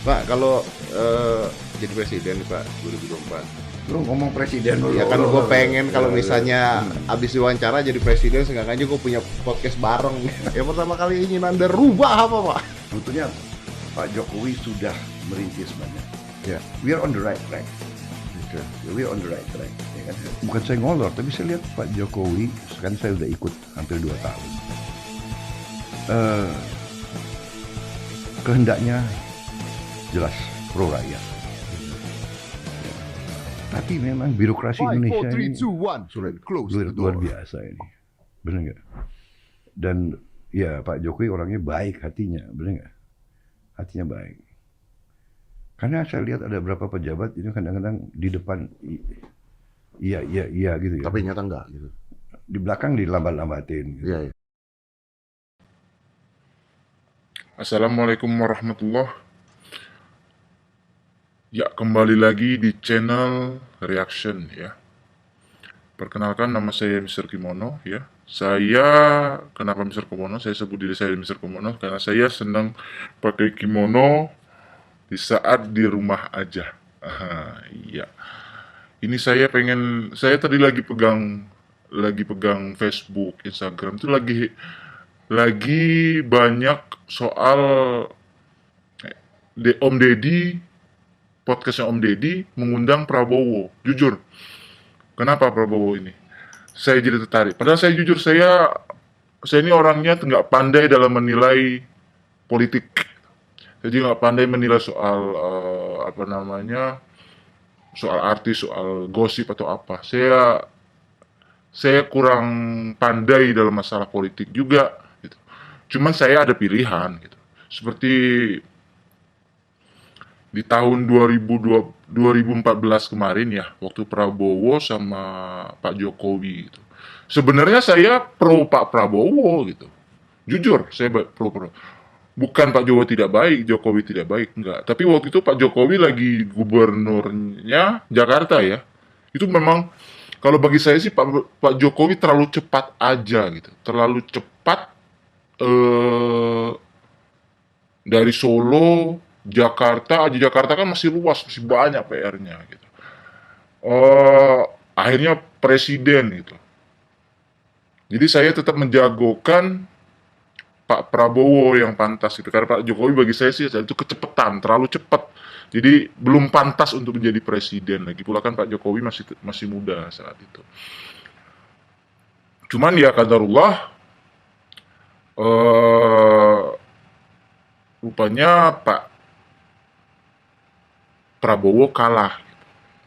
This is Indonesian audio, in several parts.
Pak, kalau jadi presiden nih Pak 2024. Lu ngomong presiden dulu. Ya kan gue pengen kalau Ya, misalnya abis diwawancara jadi presiden, seenggaknya gue punya podcast bareng. Yang pertama kali ingin Anda rubah apa Pak? Sebetulnya Pak Jokowi sudah merintis banyak. Ya. We are on the right track. Oke. We are on the right track. Ya kan? Bukan saya ngolor, tapi saya lihat Pak Jokowi, kan saya udah ikut hampir 2 tahun. Kehendaknya jelas pro rakyat. Tapi memang birokrasi Indonesia ini Sulit. Close luar biasa ini, benar nggak? Dan ya Pak Jokowi orangnya baik hatinya, benar nggak? Hatinya baik. Karena saya lihat ada beberapa pejabat ini kadang-kadang di depan iya gitu ya. Tapi nyata enggak gitu. Di belakang dilambat-lambatin. Gitu. Iya, iya. Assalamualaikum warahmatullahi. Ya, kembali lagi di channel Reaction ya. Perkenalkan, nama saya Mr. Kimono ya. Kenapa Mr. Kimono? Saya sebut diri saya Mr. Kimono karena saya senang pakai kimono di saat di rumah aja. Iya. Ini saya tadi lagi pegang Facebook, Instagram itu lagi banyak soal Om Deddy, podcastnya Om Deddy mengundang Prabowo. Jujur, kenapa Prabowo ini? Saya jadi tertarik. Padahal saya jujur, saya ini orangnya nggak pandai dalam menilai politik. Jadi nggak pandai menilai soal soal artis, soal gosip atau apa. Saya kurang pandai dalam masalah politik juga. Gitu. Cuman saya ada pilihan. Gitu. Seperti di tahun 2014 kemarin ya, waktu Prabowo sama Pak Jokowi gitu. Sebenarnya saya pro Pak Prabowo gitu. Jujur, saya pro. Bukan Pak Jokowi tidak baik, enggak. Tapi waktu itu Pak Jokowi lagi gubernurnya Jakarta ya. Itu memang kalau bagi saya sih Pak Jokowi terlalu cepat aja gitu. Terlalu cepat dari Solo Jakarta kan masih luas, masih banyak PR-nya gitu. Akhirnya presiden gitu. Jadi saya tetap menjagokan Pak Prabowo yang pantas gitu. Karena Pak Jokowi bagi saya sih itu kecepatan, terlalu cepat. Jadi belum pantas untuk menjadi presiden. Lagi pula kan Pak Jokowi masih muda saat itu. Cuman ya qadarullah, rupanya Pak Prabowo kalah.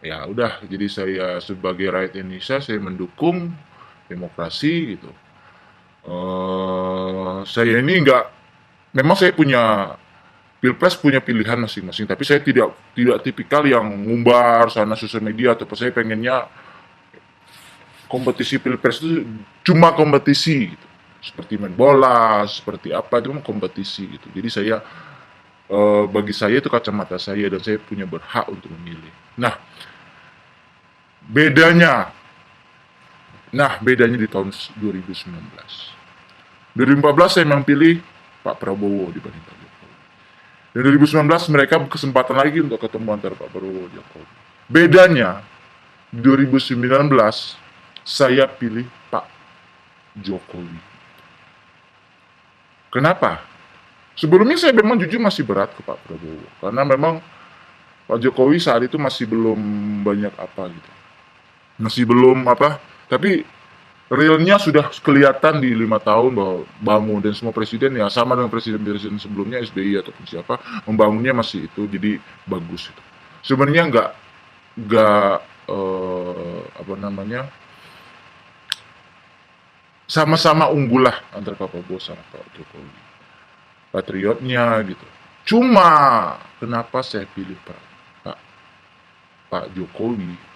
Ya udah, jadi saya sebagai rakyat Indonesia saya mendukung demokrasi gitu. Saya ini memang saya punya pilpres punya pilihan masing-masing, tapi saya tidak tipikal yang ngumbar sana sosial media atau apa. Saya pengennya kompetisi pilpres itu cuma kompetisi gitu. Seperti main bola, seperti apa itu kan kompetisi gitu. Jadi bagi saya itu kacamata saya dan saya punya berhak untuk memilih. Nah, bedanya di tahun 2019. 2014 saya memang pilih Pak Prabowo dibanding Pak Jokowi. Dan 2019 mereka kesempatan lagi untuk ketemu antara Pak Prabowo dan Jokowi. Bedanya 2019 saya pilih Pak Jokowi. Kenapa? Sebelumnya saya memang jujur masih berat ke Pak Prabowo. Karena memang Pak Jokowi saat itu masih belum banyak apa gitu. Masih belum apa, tapi realnya sudah kelihatan di 5 tahun bahwa bangun dan semua presiden ya sama dengan presiden-presiden sebelumnya SBY ataupun siapa, membangunnya masih itu, jadi bagus itu. Sebenarnya nggak sama-sama unggul lah antara Pak Prabowo sama Pak Jokowi. Patriotnya gitu. Cuma kenapa saya pilih Pak Jokowi,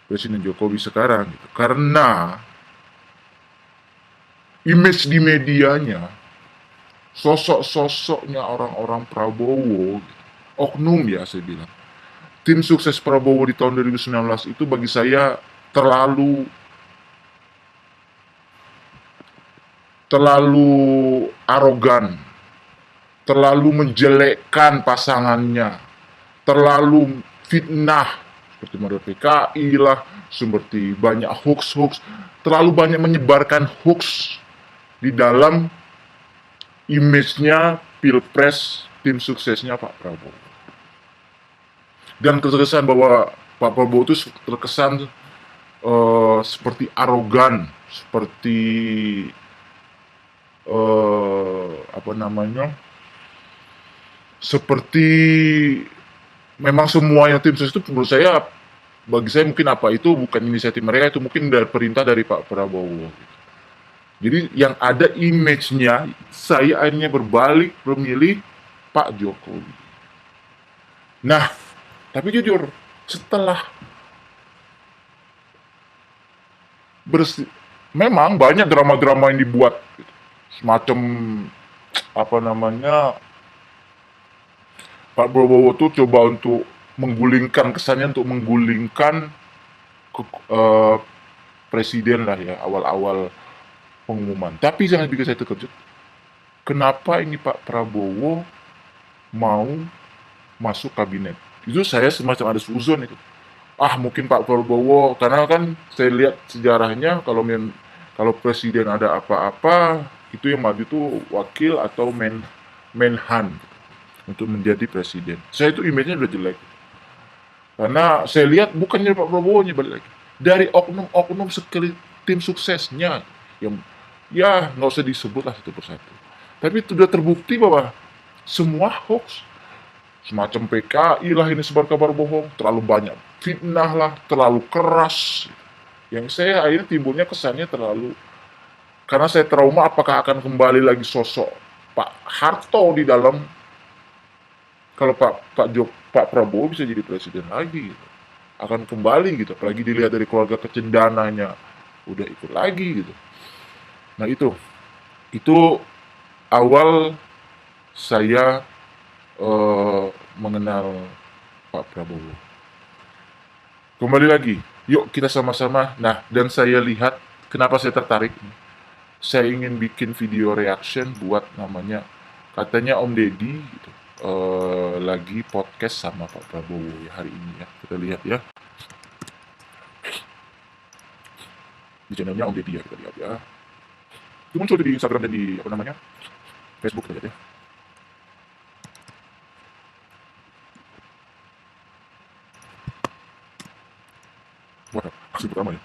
Presiden Jokowi sekarang gitu? Karena image di medianya, sosok-sosoknya orang-orang Prabowo, gitu. Oknum ya saya bilang. Tim sukses Prabowo di tahun 2019 itu bagi saya terlalu arogan, terlalu menjelekkan pasangannya, terlalu fitnah seperti model PKI lah, seperti banyak hoax, terlalu banyak menyebarkan hoax di dalam image-nya Pilpres tim suksesnya Pak Prabowo. Dan terkesan bahwa Pak Prabowo itu terkesan seperti arogan, seperti apa namanya, seperti memang semuanya tim sukses itu menurut saya, bagi saya mungkin apa itu bukan inisiatif mereka, itu mungkin dari perintah dari Pak Prabowo. Jadi yang ada image-nya, saya akhirnya berbalik memilih Pak Jokowi. Nah, tapi jujur, setelah memang banyak drama-drama yang dibuat, gitu. Semacam apa namanya, Pak Prabowo tuh coba untuk menggulingkan, kesannya untuk menggulingkan eh, presiden lah ya, awal-awal pengumuman. Tapi jangan bikin saya terkejut. Kenapa ini Pak Prabowo mau masuk kabinet? Itu saya semacam ada suzon itu. Ah, mungkin Pak Prabowo, karena kan saya lihat sejarahnya, kalau presiden ada apa-apa, itu yang maju tuh wakil atau menhan untuk menjadi presiden. Saya itu image-nya udah jelek. Karena saya lihat bukannya Pak Prabowo nya balik lagi. Dari oknum-oknum sekali tim suksesnya yang ya nggak usah disebut lah satu persatu. Tapi itu sudah terbukti bahwa semua hoax, semacam PKI lah ini sebar kabar bohong, terlalu banyak fitnah lah, terlalu keras. Yang saya akhirnya timbulnya kesannya terlalu, karena saya trauma apakah akan kembali lagi sosok Pak Harto di dalam, kalau Pak Prabowo bisa jadi presiden lagi gitu. Akan kembali gitu, apalagi dilihat dari keluarga kecendananya udah ikut lagi gitu. Nah itu awal saya mengenal Pak Prabowo. Kembali lagi, yuk kita sama-sama. Nah, dan saya lihat kenapa saya tertarik. Saya ingin bikin video reaction buat namanya, katanya Om Deddy gitu, lagi podcast sama Pak Prabowo ya hari ini ya. Kita lihat ya. Di channelnya Om Deddy ya, kita lihat ya. Itu muncul di Instagram dan di apa namanya, Facebook, kita lihat ya. Wah, aksi pertama ya.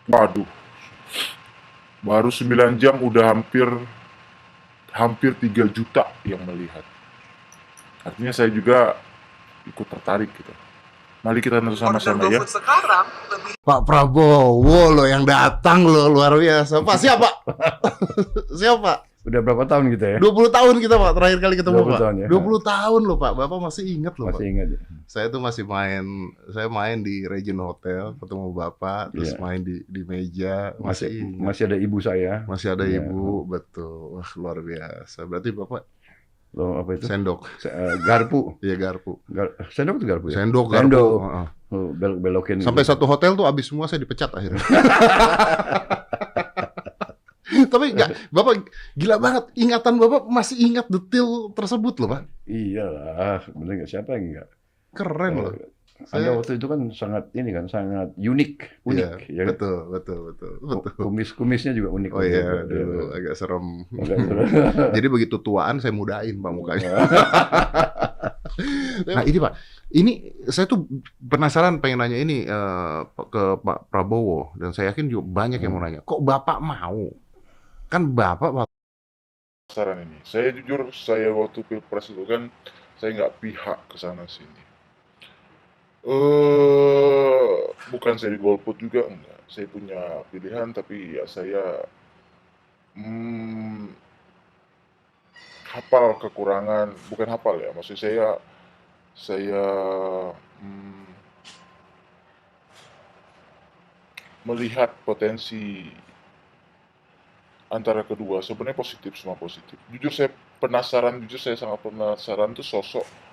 Waduh, baru 9 jam udah hampir 3 juta yang melihat. Artinya saya juga ikut tertarik gitu. Mari kita nonton sama-sama ya. Pak Prabowo lo yang datang lo, luar biasa. Pak siapa? Siapa? Udah berapa tahun kita ya? 20 tahun kita Pak terakhir kali ketemu 20 Pak. tahun ya? 20 tahun loh Pak. Bapak masih ingat loh Pak. Masih ingat ya? Saya tuh saya main di Regent Hotel ketemu Bapak, terus Iya. main di meja, masih ingat. Masih ada ibu saya. Masih ada Iya. ibu, betul. Wah, luar biasa. Berarti Bapak Loh, apa itu? sendok. Garpu. Iya, garpu. Sendok itu garpu ya? Sendok, garpu. Sendok. Heeh. Oh, belokin. Sampai gitu. satu hotel tuh habis semua, saya dipecat akhirnya. Tapi enggak, Bapak gila banget. Ingatan Bapak masih ingat detail tersebut loh, Pak. Iyalah, bener nggak, siapa yang enggak? Keren loh. Anda waktu itu kan sangat unik, Iya, ya kan? betul. Kumisnya juga unik. Oh iya, dulu agak serem. Agak serem. Jadi begitu tuaan saya mudain Pak mukanya. Nah ini Pak, ini saya tuh penasaran pengen nanya ini ke Pak Prabowo, dan saya yakin juga banyak yang mau nanya. Kok Bapak mau? Kan Bapak Saran ini, saya jujur, saya waktu pilpres itu kan saya nggak pihak ke sana sini. Bukan saya di golput juga, enggak. Saya punya pilihan, tapi ya saya hafal kekurangan, bukan hafal ya, maksud saya melihat potensi antara kedua, sebenarnya positif, semua positif. Jujur saya sangat penasaran tuh sosok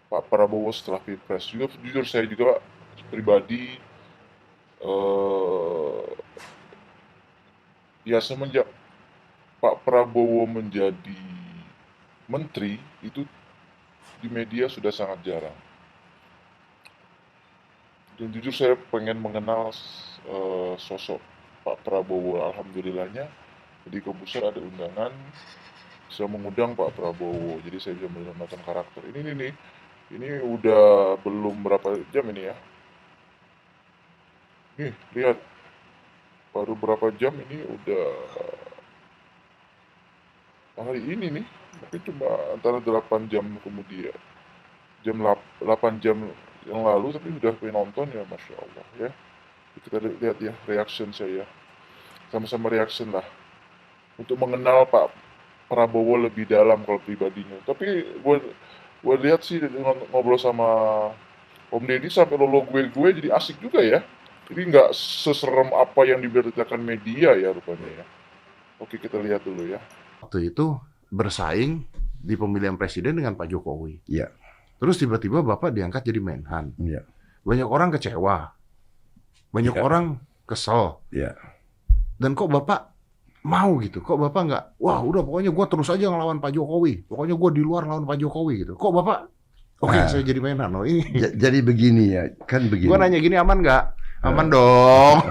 Pak Prabowo setelah Pilpres. Jujur saya juga pribadi, ya semenjak Pak Prabowo menjadi menteri itu di media sudah sangat jarang. Dan jujur saya pengen mengenal sosok Pak Prabowo. Alhamdulillahnya di Kobuser ada undangan bisa mengundang Pak Prabowo. Jadi saya bisa menonton karakter. Ini udah belum berapa jam ini ya. Nih, lihat. Baru berapa jam ini udah hari ini nih. Mungkin cuma antara 8 jam kemudian. 8 jam yang lalu tapi udah pengen nonton ya, Masya Allah ya. Kita lihat ya reaction saya. Sama-sama reaction lah. Untuk mengenal Pak Prabowo lebih dalam kalau pribadinya. Tapi gue lihat sih ngobrol sama Om Deddy sampai lolo gue jadi asik juga ya. Jadi nggak seserem apa yang diberitakan media ya rupanya ya. Oke, kita lihat dulu ya. Waktu itu bersaing di pemilihan presiden dengan Pak Jokowi. Iya. Terus tiba-tiba Bapak diangkat jadi Menhan. Iya. Banyak orang kecewa. Banyak Iya. orang kesel. Iya. Dan kok Bapak mau gitu? Kok Bapak nggak, wah udah pokoknya gue terus aja ngelawan Pak Jokowi. Pokoknya gue di luar lawan Pak Jokowi gitu. Kok Bapak, oke Nah. saya jadi Menhan. Oh ini. Jadi begini ya, kan begini. Gue nanya gini aman nggak? Aman dong.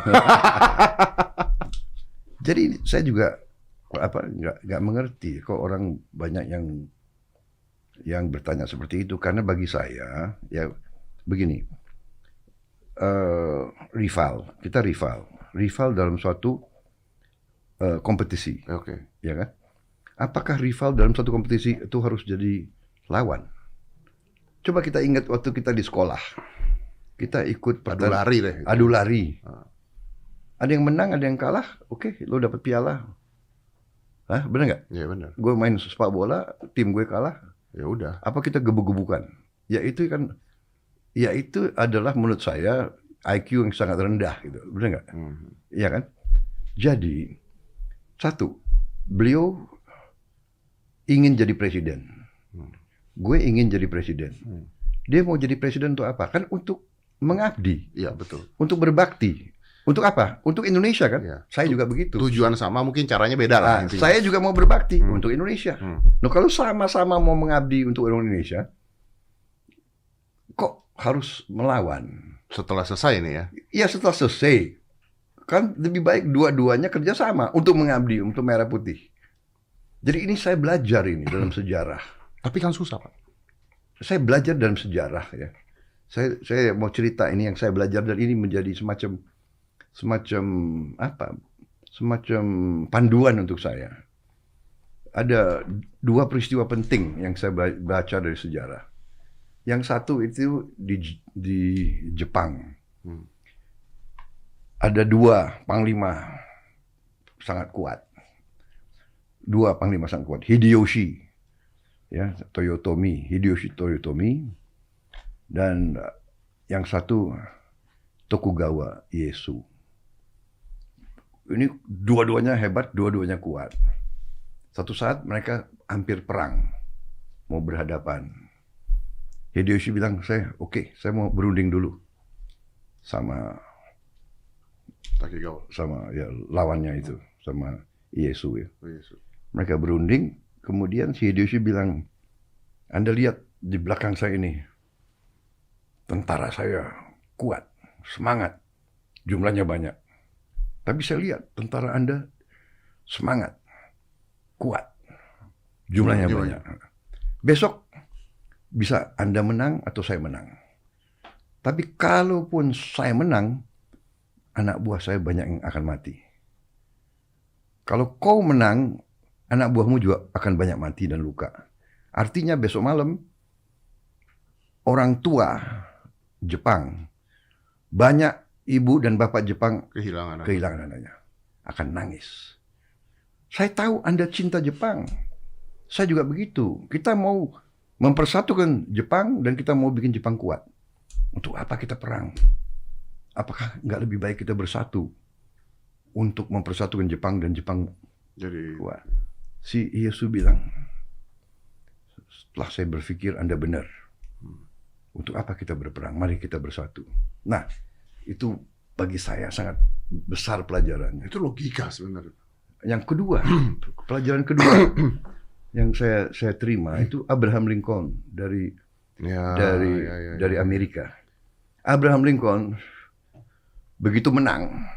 Jadi saya juga nggak mengerti kok orang banyak yang bertanya seperti itu, karena bagi saya ya begini, kita rival dalam suatu kompetisi, Oke. ya kan? Apakah rival dalam suatu kompetisi itu harus jadi lawan? Coba kita ingat waktu kita di sekolah, kita ikut Adu lari deh. adu lari. Ada yang menang, ada yang kalah. Oke, lo dapat piala. Hah, benar nggak? Iya benar. Gue main sepak bola, tim gue kalah. Ya udah. Apa kita gebuk-gebukan? Ya itu adalah menurut saya IQ yang sangat rendah gitu. Benar nggak? Iya kan? Jadi satu, beliau ingin jadi presiden. Gue ingin jadi presiden. Dia mau jadi presiden untuk apa? Kan untuk mengabdi, Iya betul. untuk berbakti. Untuk apa? Untuk Indonesia kan? Iya. Saya juga begitu. Tujuan sama mungkin caranya beda lah. Nah, intinya. saya juga mau berbakti untuk Indonesia. Nah, kalau sama-sama mau mengabdi untuk orang Indonesia, kok harus melawan? Setelah selesai ini ya. Ya setelah selesai, kan lebih baik dua-duanya kerjasama untuk mengabdi, untuk merah putih. Jadi ini saya belajar ini dalam sejarah. Tapi kan susah Pak. Saya belajar dalam sejarah ya. Saya mau cerita ini yang saya belajar, dan ini menjadi semacam panduan untuk saya. Ada dua peristiwa penting yang saya baca dari sejarah. Yang satu itu di Jepang. Ada dua panglima sangat kuat. Hideyoshi Toyotomi, dan yang satu Tokugawa Ieyasu. Ini dua-duanya hebat, dua-duanya kuat. Satu saat mereka hampir perang, mau berhadapan. Hideyoshi bilang, saya mau berunding dulu sama Takegawa. sama ya lawannya itu, sama Ieyasu ya. Oh, Yesus. Mereka berunding, kemudian si Hideyoshi bilang, Anda lihat di belakang saya ini, tentara saya kuat, semangat, jumlahnya banyak. Tapi saya lihat tentara Anda semangat, kuat, jumlahnya banyak. Besok bisa Anda menang atau saya menang. Tapi kalaupun saya menang, anak buah saya banyak yang akan mati. Kalau kau menang, anak buahmu juga akan banyak mati dan luka. Artinya besok malam, orang tua Jepang, banyak ibu dan bapak Jepang Kehilangan anaknya, akan nangis. Saya tahu Anda cinta Jepang. Saya juga begitu. Kita mau mempersatukan Jepang dan kita mau bikin Jepang kuat. Untuk apa kita perang? Apakah nggak lebih baik kita bersatu untuk mempersatukan Jepang dan Jepang jadi kuat? Si Ieyasu bilang, setelah saya berpikir Anda benar. Untuk apa kita berperang? Mari kita bersatu. Nah, itu bagi saya sangat besar pelajarannya. itu logika sebenarnya. Yang kedua, pelajaran kedua, yang saya terima itu Abraham Lincoln dari Ya, dari Amerika. Abraham Lincoln begitu menang,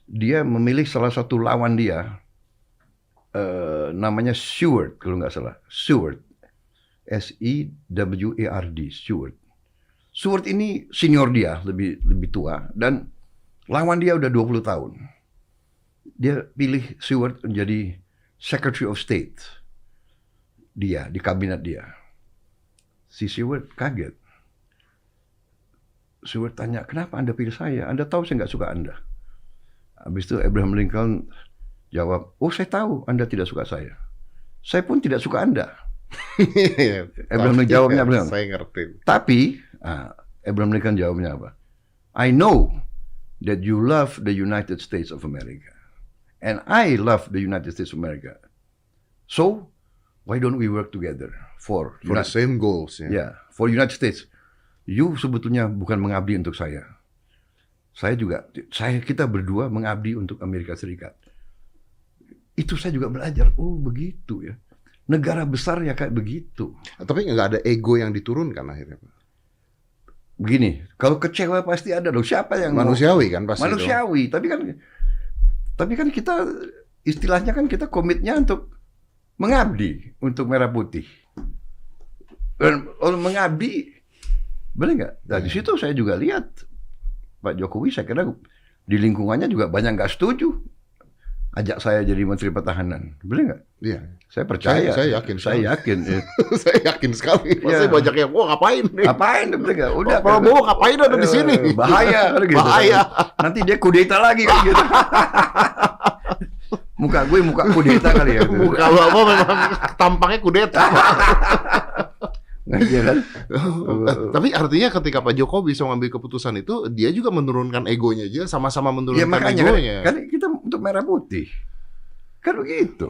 dia memilih salah satu lawan dia, namanya Seward kalau nggak salah, Seward, Seward. Seward ini senior dia, lebih tua, dan lawan dia udah 20 tahun. Dia pilih Seward menjadi Secretary of State. Dia di kabinet dia. Si Seward kaget. Seward tanya, kenapa Anda pilih saya? Anda tahu saya nggak suka Anda. Habis itu Abraham Lincoln jawab, oh saya tahu Anda tidak suka saya. Saya pun tidak suka Anda. Abraham Lincoln jawabnya bilang, saya ngerti. tapi Abraham Lincoln jawabnya apa? I know that you love the United States of America. And I love the United States of America. So, why don't we work together for the same goals ya. Yeah, for United States. You sebetulnya bukan mengabdi untuk saya. Kita berdua mengabdi untuk Amerika Serikat. Itu saya juga belajar. Oh, begitu ya. Negara besar ya kayak begitu. Tapi nggak ada ego yang diturunkan akhirnya, Pak. Begini, kalau kecewa pasti ada dong. Siapa yang manusiawi kan pasti. Manusiawi, tapi kan kita istilahnya kan kita komitnya untuk mengabdi untuk Merah Putih. Dan mengabdi, benar nggak? Nah, di situ saya juga lihat Pak Jokowi, saya kira di lingkungannya juga banyak nggak setuju ajak saya jadi Menteri Pertahanan, benar nggak? Iya. Saya percaya. Saya yakin. Saya yakin. Saya yakin sekali. Pasti banyak yang, ngapain nih? Ngapain? Benar nggak? Udah. Prabowo ngapain ada di sini? Bahaya. Gitu. Bahaya. Nanti dia kudeta lagi kan gitu. Muka kudeta kali ya. Muka Bapak memang tampaknya kudeta. Iya kan? Tapi artinya ketika Pak Jokowi bisa mengambil keputusan itu, dia juga menurunkan egonya aja, sama-sama menurunkan egonya. Kan kita untuk Merah Putih. Kan begitu.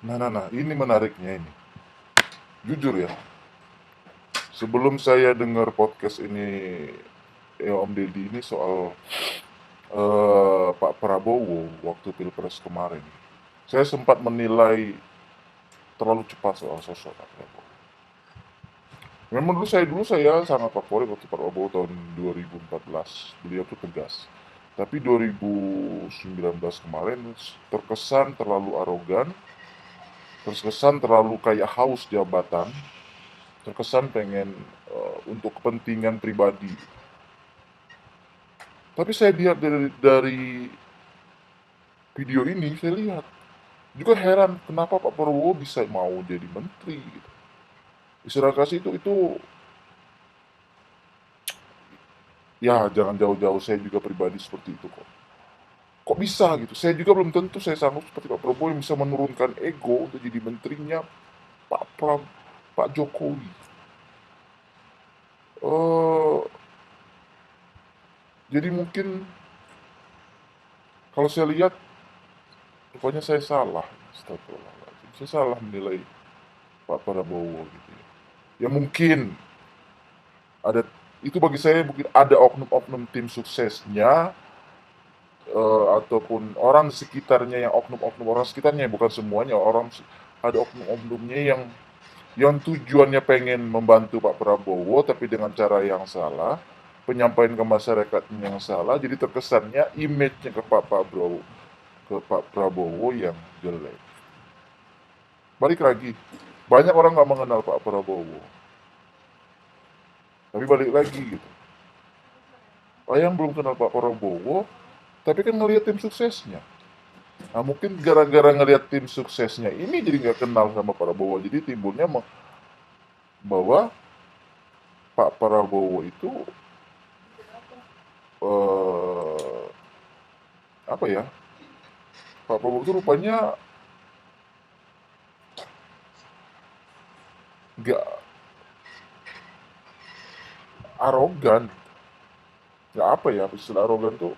Nah, ini menariknya ini. Jujur ya, sebelum saya dengar podcast ini, Om Deddy ini soal Pak Prabowo waktu Pilpres kemarin, saya sempat menilai terlalu cepat soal sosok Pak Prabowo. Memang dulu saya sangat favorit waktu Pak Prabowo tahun 2014, beliau tuh tegas. Tapi 2019 kemarin terkesan terlalu arogan, terkesan terlalu kayak haus jabatan, terkesan pengen untuk kepentingan pribadi. Tapi saya lihat dari video ini, saya lihat juga heran kenapa Pak Prabowo bisa mau jadi menteri gitu. Istilah kasih itu ya jangan jauh-jauh, saya juga pribadi seperti itu kok. Kok bisa gitu? Saya juga belum tentu saya sanggup seperti Pak Prabowo yang bisa menurunkan ego untuk jadi menterinya Pak Jokowi. Jadi mungkin kalau saya lihat, rupanya saya salah. Astagfirullahaladzim. Saya salah menilai Pak Prabowo gitu ya. Ya mungkin ada, itu bagi saya mungkin ada oknum-oknum tim suksesnya, ataupun orang sekitarnya, yang oknum-oknum orang sekitarnya, bukan semuanya, ada oknum-oknumnya yang tujuannya pengen membantu Pak Prabowo tapi dengan cara yang salah, penyampaian ke masyarakat yang salah, jadi terkesannya image-nya ke Pak Prabowo yang jelek. Balik lagi, banyak orang nggak mengenal Pak Prabowo, tapi balik lagi gitu, yang belum kenal Pak Prabowo tapi kan ngelihat tim suksesnya. Nah mungkin gara-gara ngelihat tim suksesnya ini jadi nggak kenal sama Pak Prabowo, jadi timbulnya bahwa Pak Prabowo itu Pak Prabowo itu rupanya nggak arogan, nggak istilah arogan tuh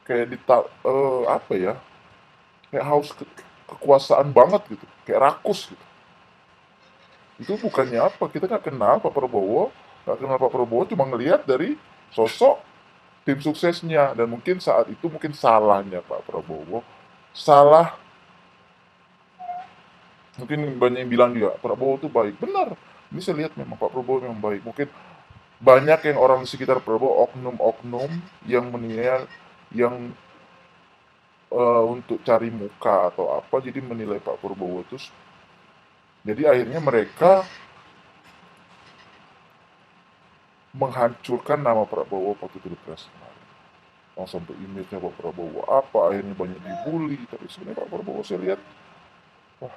kayak kayak haus kekuasaan banget gitu, kayak rakus gitu. Itu bukannya kita nggak kenal Pak Prabowo, cuma ngelihat dari sosok tim suksesnya, dan mungkin saat itu salahnya Pak Prabowo salah Mungkin banyak yang bilang juga Prabowo itu baik. Benar. Ini saya lihat memang Pak Prabowo memang baik. Mungkin banyak yang orang di sekitar Prabowo, oknum-oknum yang menilai, yang untuk cari muka atau apa, jadi menilai Pak Prabowo itu. Jadi akhirnya mereka menghancurkan nama Prabowo waktu Pilpres kemarin. Sampai image-nya Pak Prabowo apa, akhirnya banyak dibully. Tapi sebenarnya Pak Prabowo saya lihat, wah,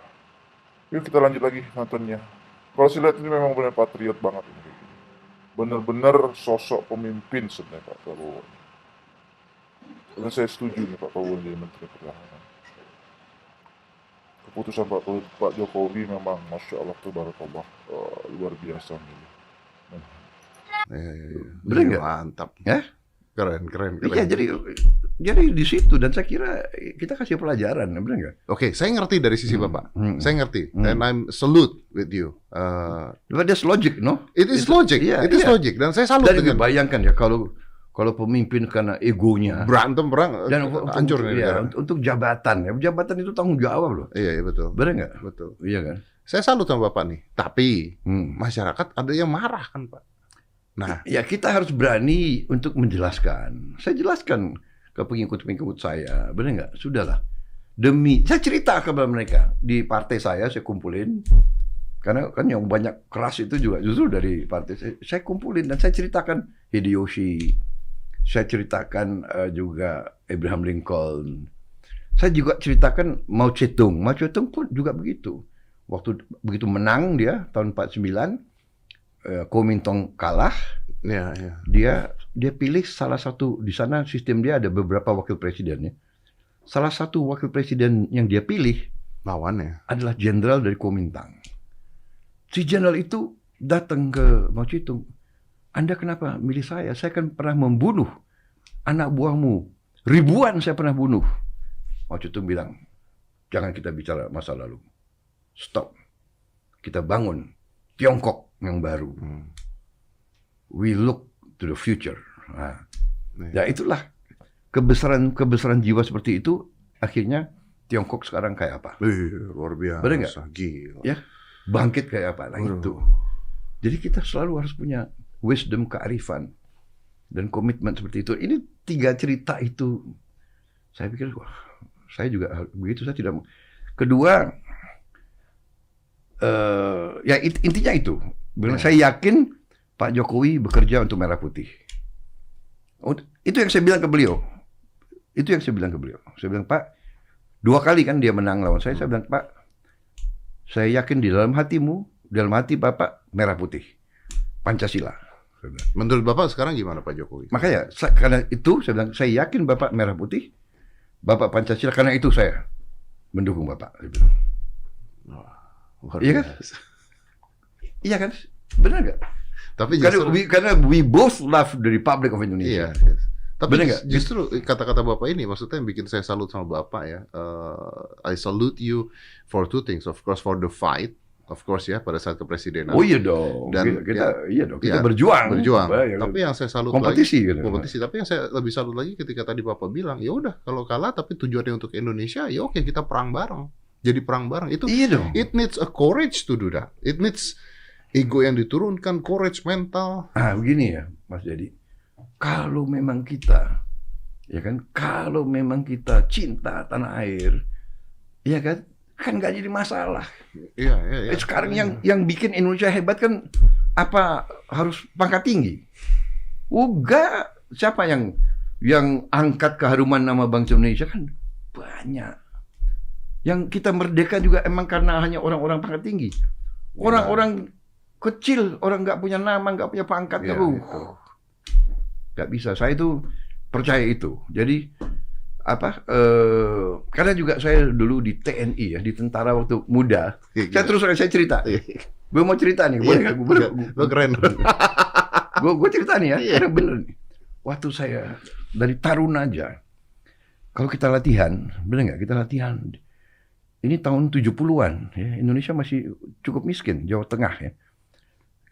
yuk kita lanjut lagi nontonnya. Kalau saya lihat ini memang benar patriot banget ini. Benar-benar sosok pemimpin sebenarnya Pak Prabowo. Dan saya setuju nih Pak Prabowo jadi Menteri Pertahanan. Keputusan Pak Jokowi memang Masya Allah Tabarakallah, luar biasa nih. Iya. Bener nggak? Mantap. Ya? Keren. Iya, jadi di situ, dan saya kira kita kasih pelajaran, benar nggak? Oke, saya ngerti dari sisi Bapak. Saya ngerti. And I'm salute with you. But that's logic, no? It is logic. Iya, It is iya. logic. Dan saya salut Dan dengan bayangkan ya, kalau pemimpin karena egonya berantem perang dan hancur nih negara. untuk jabatan ya, jabatan itu tanggung jawab loh. Iya, betul. Benar nggak? Betul. Iya kan? Saya salut sama Bapak nih. Tapi masyarakat ada yang marah kan, Pak. Nah, Ya kita harus berani untuk menjelaskan. Saya jelaskan ke pengikut-pengikut saya, benar nggak? Sudahlah. Saya cerita kepada mereka di partai saya kumpulin. Karena kan yang banyak keras itu juga justru dari partai saya kumpulin dan saya ceritakan Hideyoshi, saya ceritakan juga Abraham Lincoln, saya juga ceritakan Mao Zedong. Mao Zedong pun juga begitu. Waktu begitu menang dia tahun 49. Kuomintang kalah, ya. dia pilih salah satu, di sana sistem dia ada beberapa wakil presidennya. Salah satu wakil presiden yang dia pilih Lawannya adalah jenderal dari Kuomintang. Si jenderal itu datang ke Mao Zedong. Anda kenapa milih saya? Saya kan pernah membunuh anak buahmu. Ribuan saya pernah bunuh. Mao Zedong bilang, jangan kita bicara masa lalu. Stop. Kita bangun Tiongkok yang baru. We look to the future. Nah, ya itulah kebesaran jiwa seperti itu. Akhirnya Tiongkok sekarang kayak apa? luar biasa. Benar nggak? Gila. Ya, bangkit kayak apa? Nah itu. Jadi kita selalu harus punya wisdom, kearifan, dan komitmen seperti itu. Ini 3 cerita itu. Saya pikir, wah, saya juga begitu. Saya tidak. Kedua, ya intinya itu. Saya yakin Pak Jokowi bekerja untuk Merah Putih. Itu yang saya bilang ke beliau. Saya bilang, Pak, 2 kali kan dia menang lawan saya. Saya bilang, Pak, saya yakin di dalam hatimu, dalam hati Bapak Merah Putih, Pancasila. Menurut Bapak sekarang gimana Pak Jokowi? Makanya karena itu saya bilang, saya yakin Bapak Merah Putih, Bapak Pancasila. Karena itu saya mendukung Bapak. Iya kan? Iya kan? Benar nggak? Tapi justru, karena we both love the Republic of Indonesia. iya. Tapi Benar nggak? justru kata-kata Bapak ini maksudnya yang bikin saya salut sama Bapak ya. I salute you for 2 things. Of course for the fight, of course ya, pada saat kepresidenan. Oh iya dong. Dan kita berjuang. Tapi yang saya salut kompetisi lagi, gitu. kompetisi. Tapi yang saya lebih salut lagi ketika tadi Bapak bilang, ya udah kalau kalah tapi tujuannya untuk Indonesia, ya oke kita perang bareng. Jadi perang bareng itu. Iya dong. It needs a courage to do that. It needs ego yang diturunkan, courage mental. Begini ya, Mas Jadi. Kalau memang kita, ya kan, kalau memang kita cinta tanah air, ya kan nggak jadi masalah. Iya. Sekarang yang bikin Indonesia hebat kan apa, harus pangkat tinggi? Enggak. Siapa yang angkat keharuman nama bangsa Indonesia? Kan banyak. Yang kita merdeka juga emang karena hanya orang-orang pangkat tinggi. Orang-orang kecil, orang nggak punya nama, nggak punya pangkat, nggak bisa. Saya itu percaya itu. Jadi karena juga saya dulu di TNI ya, di tentara waktu muda. Saya cerita. Gue mau cerita nih, boleh nggak? Lo keren. Gue cerita nih ya, karena bener nih. Waktu saya dari taruna aja, kalau kita latihan, bener nggak? Kita latihan. Ini tahun 70-an, ya, Indonesia masih cukup miskin, Jawa Tengah ya.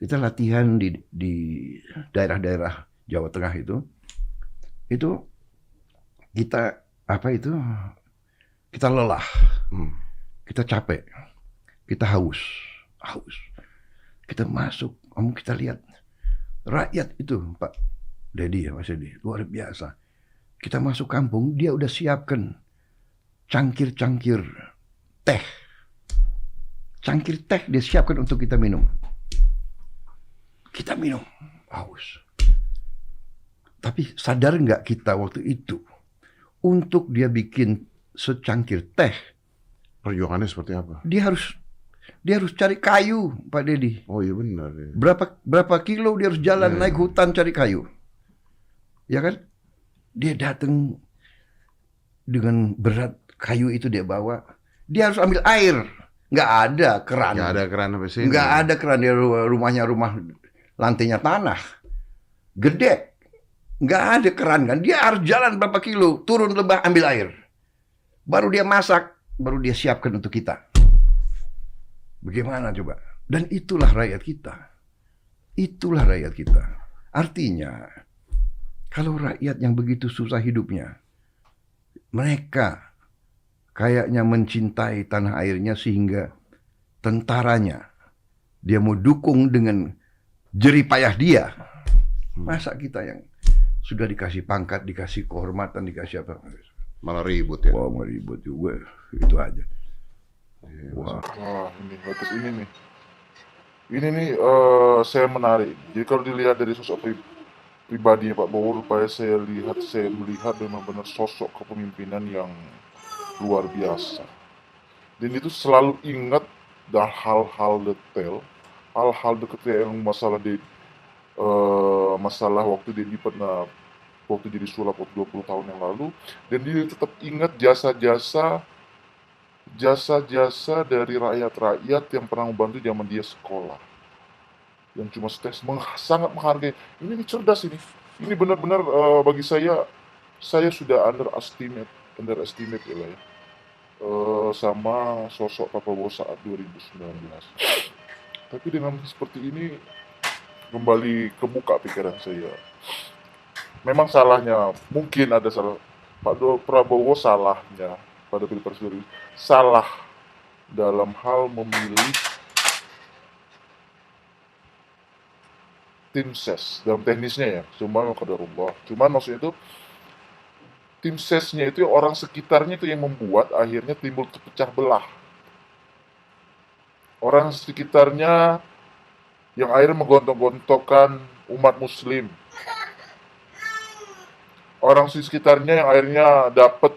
Kita latihan di daerah-daerah Jawa Tengah itu kita kita lelah, kita capek. kita haus. Kita masuk, kita lihat rakyat itu, Pak Dedi ya, Mas Dedi, luar biasa. Kita masuk kampung, dia udah siapkan cangkir-cangkir teh. Cangkir teh dia siapkan untuk kita minum. Kita minum, haus. Tapi sadar nggak kita waktu itu, untuk dia bikin secangkir teh, Perjuangannya seperti apa? dia harus cari kayu, Pak Dedi. Oh iya benar. Ya. Berapa kilo dia harus jalan naik hutan cari kayu. Ya kan? Dia datang dengan berat, kayu itu dia bawa. Dia harus ambil air. Nggak ada keran. Nggak ada keran sampai sini. Nggak ada keran. Dia rumah lantainya tanah. Gede. Nggak ada keran kan. Dia harus jalan berapa kilo. Turun lebah ambil air. Baru dia masak. Baru dia siapkan untuk kita. Bagaimana coba? Dan itulah rakyat kita. Itulah rakyat kita. Artinya, kalau rakyat yang begitu susah hidupnya, mereka kayaknya mencintai tanah airnya sehingga tentaranya dia mau dukung dengan jerih payah dia. Masa kita yang sudah dikasih pangkat, dikasih kehormatan, dikasih apa? Malah ribut ya. Wah, mau ribut juga. Itu aja. Wah. Wah, ini bagus ini nih. Ini nih saya menarik. Jadi kalau dilihat dari sosok pribadi Pak Bowo, rupanya saya melihat benar-benar sosok kepemimpinan yang luar biasa. Dan itu selalu ingat dan hal-hal detail yang masalah waktu dia pernah waktu jadi sulap waktu 20 tahun yang lalu, dan dia tetap ingat jasa-jasa dari rakyat-rakyat yang pernah membantu zaman dia sekolah, yang cuma sangat menghargai. Ini cerdas ini benar-benar bagi saya sudah underestimate ya lah ya, sama sosok Pak Prabowo saat 2019. Tapi dengan seperti ini kembali kebuka pikiran saya. Memang salahnya, mungkin ada salah Pak Prabowo, salahnya pada Pilpres 2019 salah dalam hal memilih tim ses dalam teknisnya ya, cuman maksudnya itu tim sesnya itu orang sekitarnya itu yang membuat akhirnya timbul pecah belah. Orang sekitarnya yang akhirnya menggontok-gontokkan umat muslim. Orang sekitarnya yang akhirnya dapat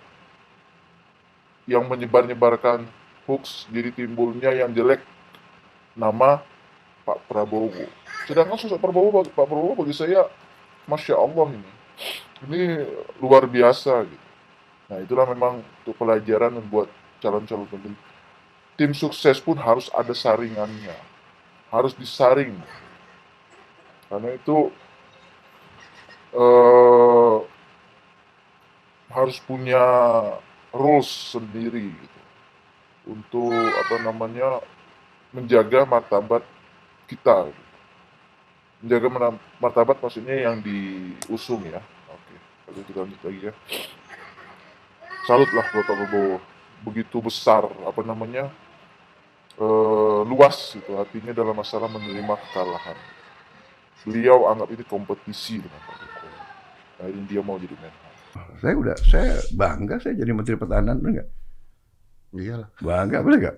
yang menyebarkan hoax, jadi timbulnya yang jelek nama Pak Prabowo. Sedangkan sosok Pak Prabowo bagi saya, Masya Allah ini luar biasa gitu. Nah itulah memang untuk pelajaran buat calon-calon pemimpin. Tim sukses pun harus ada saringannya, harus disaring, karena itu harus punya rules sendiri gitu, untuk menjaga martabat kita gitu. Menjaga martabat maksudnya yang diusung ya. Oke, lalu kita lanjut lagi ya. Salut lah buat Pak Prabowo, begitu besar luas itu hatinya dalam masalah menerima kekalahan. Beliau anggap ini kompetisi dengan Pak Jokowi. Akhirnya dia mau jadi menhan. Saya bangga saya jadi Menteri Pertahanan, benar nggak? Iyalah. Bangga, benar nggak?